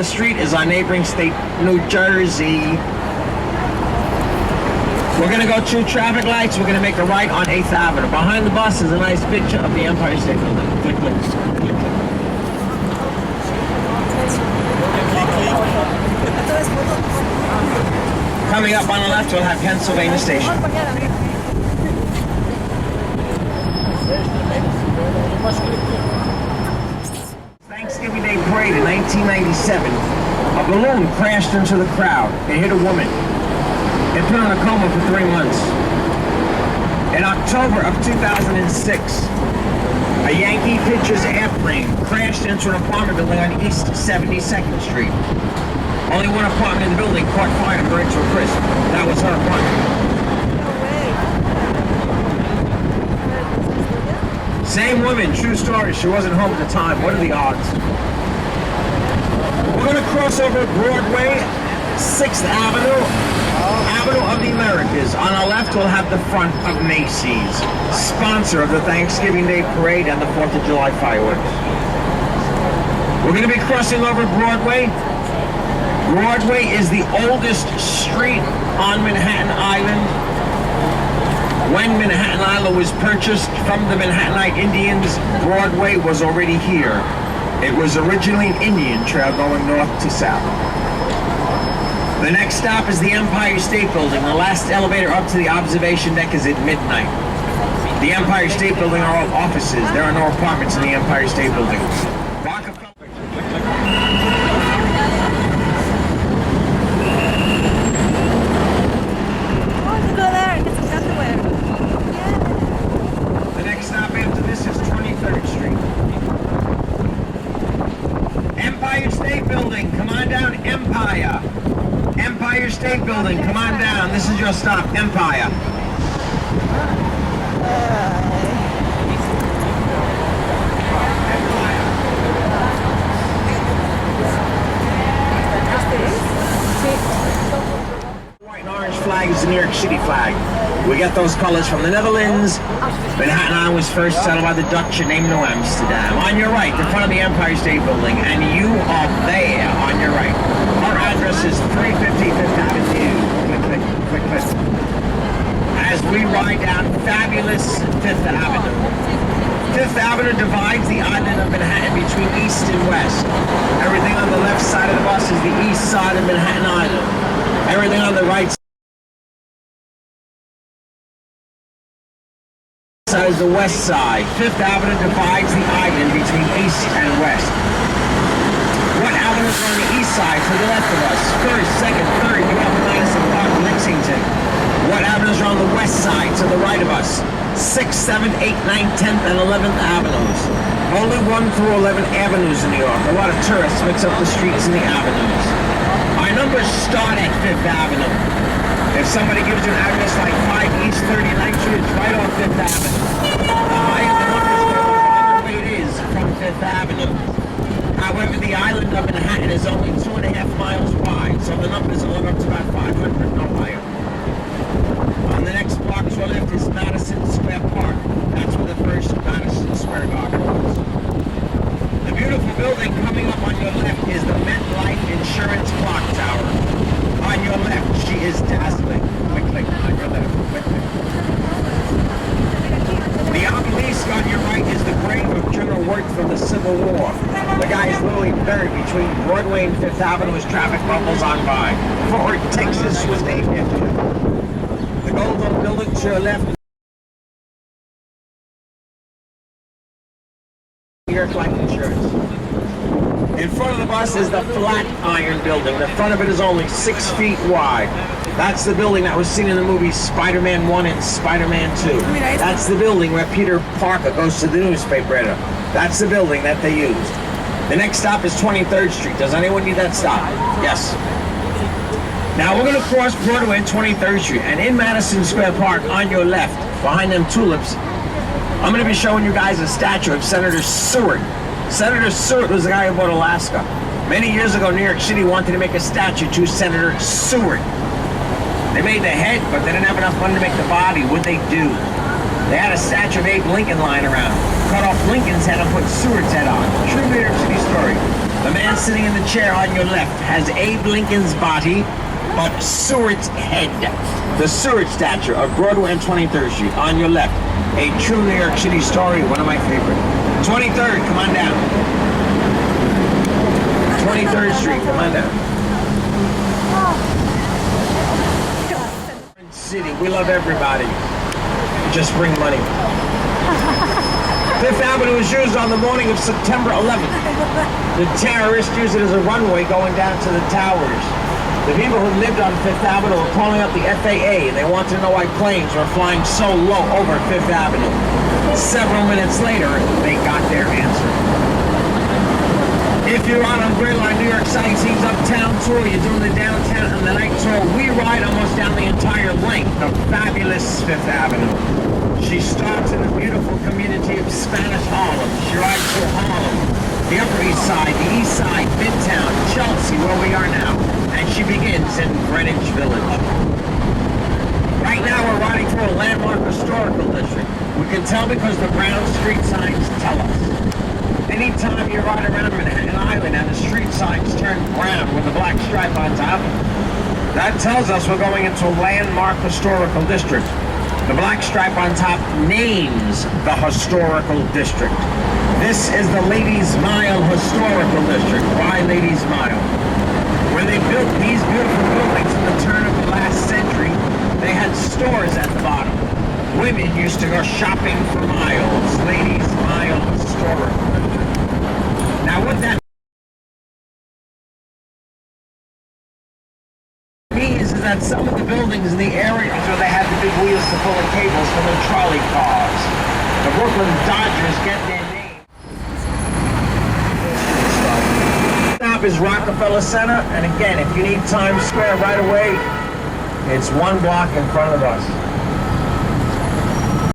the street is our neighboring state, New Jersey. We're gonna go through traffic lights. We're gonna make a right on 8th Avenue. Behind the bus is a nice picture of the Empire State Building. Click, click, click, click. Coming up on the left, we'll have Pennsylvania Station. Thanksgiving Day Parade in 1997. A balloon crashed into the crowd. It hit a woman. It put her in a coma for 3 months. In October of 2006, a Yankee pitcher's airplane crashed into an apartment building on East 72nd Street. Only one apartment in the building caught fire and burned to a crisp. That was her apartment. No way. Same woman, true story. She wasn't home at the time. What are the odds? We're going to cross over Broadway, 6th Avenue, Avenue of the Americas. On our left, we'll have the front of Macy's, sponsor of the Thanksgiving Day Parade and the 4th of July fireworks. We're going to be crossing over Broadway. Broadway is the oldest street on Manhattan Island. When Manhattan Island was purchased from the Manhattanite Indians, Broadway was already here. It was originally an Indian trail going north to south. The next stop is the Empire State Building. The last elevator up to the observation deck is at midnight. The Empire State Building are all offices. There are no apartments in the Empire State Building. Empire State Building, come on down. This is your stop, Empire. White and orange flag is the New York City flag. We get those colors from the Netherlands. Manhattan Island was first settled by the Dutch and named New Amsterdam. On your right, the front of the Empire State Building, and you are there on your right. Our address is 350 Fifth Avenue. Click, click, click, click. As we ride down fabulous Fifth Avenue. Fifth Avenue divides the island of Manhattan between east and west. Everything on the left side of the bus is the east side of Manhattan Island. Everything on the right side is the west side. Fifth Avenue divides the island between east and west. What avenues are on the east side to the left of us? First, second, third, you have Madison Park, Lexington. What avenues are on the west side to the right of us? 6th, 7th, 8th, 9th, 10th, and 11th avenues. Only 1 through 11 avenues in New York. A lot of tourists mix up the streets and the avenues. Our numbers start at 5th Avenue. If somebody gives you an address like 5 East 39th Street, it's right on 5th Avenue. The higher the numbers go, the farther away it is from 5th Avenue. However, the island of Manhattan is only 2.5 miles wide, so the numbers will go up to about 500, no higher. On the next block to our left is Madison Square Park. That's where the first Madison Square Garden was. The beautiful building coming up on your left is the MetLife Insurance Clock Tower. On your left, she is dazzling. Click, click, on your left. Click, click. The obelisk on your right is the grave of General Wirt from the Civil War. The guy is literally buried between Broadway and 5th Avenue as traffic rumbles on by. Fort Worth, Texas was named after him. The Gold Dome building to your left, New York Life Insurance. In front of the bus is the Flatiron Building. The front of it is only 6 feet wide. That's the building that was seen in the movies Spider-Man 1 and Spider-Man 2. That's the building where Peter Parker goes to the newspaper editor. That's the building that they used. The next stop is 23rd Street. Does anyone need that stop? Yes. Now we're going to cross Broadway and 23rd Street, and in Madison Square Park, on your left, behind them tulips, I'm going to be showing you guys a statue of Senator Seward. Senator Seward was the guy who bought Alaska. Many years ago, New York City wanted to make a statue to Senator Seward. They made the head, but they didn't have enough money to make the body. What'd they do? They had a statue of Abe Lincoln lying around. Cut off Lincoln's head and put Seward's head on. True New York City story. The man sitting in the chair on your left has Abe Lincoln's body, but Seward's head. The Seward statue of Broadway and 23rd Street on your left. A true New York City story, one of my favorite. 23rd, come on down. 23rd Street, come on down. City, we love everybody. Just bring money. Fifth Avenue was used on the morning of September 11th. The terrorists used it as a runway going down to the towers. The people who lived on Fifth Avenue were calling up the FAA, and they wanted to know why planes were flying so low over Fifth Avenue. Several minutes later, they got their answer. If you're on Umbrella Line New York Sightseeing's Uptown Tour, you're doing the downtown and the night tour, we ride almost down the entire length of fabulous Fifth Avenue. She starts in the beautiful community of Spanish Harlem. She rides through Harlem, the Upper East Side, the East Side, Midtown, Chelsea, where we are now, and she begins in Greenwich Village. Right now we're riding through a landmark historical district. We can tell because the brown street signs tell us. Anytime you ride around Manhattan Island and the street signs turn brown with a black stripe on top, that tells us we're going into a landmark historical district. The black stripe on top names the historical district. This is the Ladies Mile Historical District. Why Ladies Mile? When they built these beautiful buildings in the turn of the last century, they had stores at the bottom. Women used to go shopping for miles. Ladies Mile Historical District. Now what that means is that some of the buildings in the area where they had the big wheels to pull the cables for the trolley cars. The Brooklyn Dodgers get their name. Stop is Rockefeller Center, and again, if you need Times Square right away, it's one block in front of us.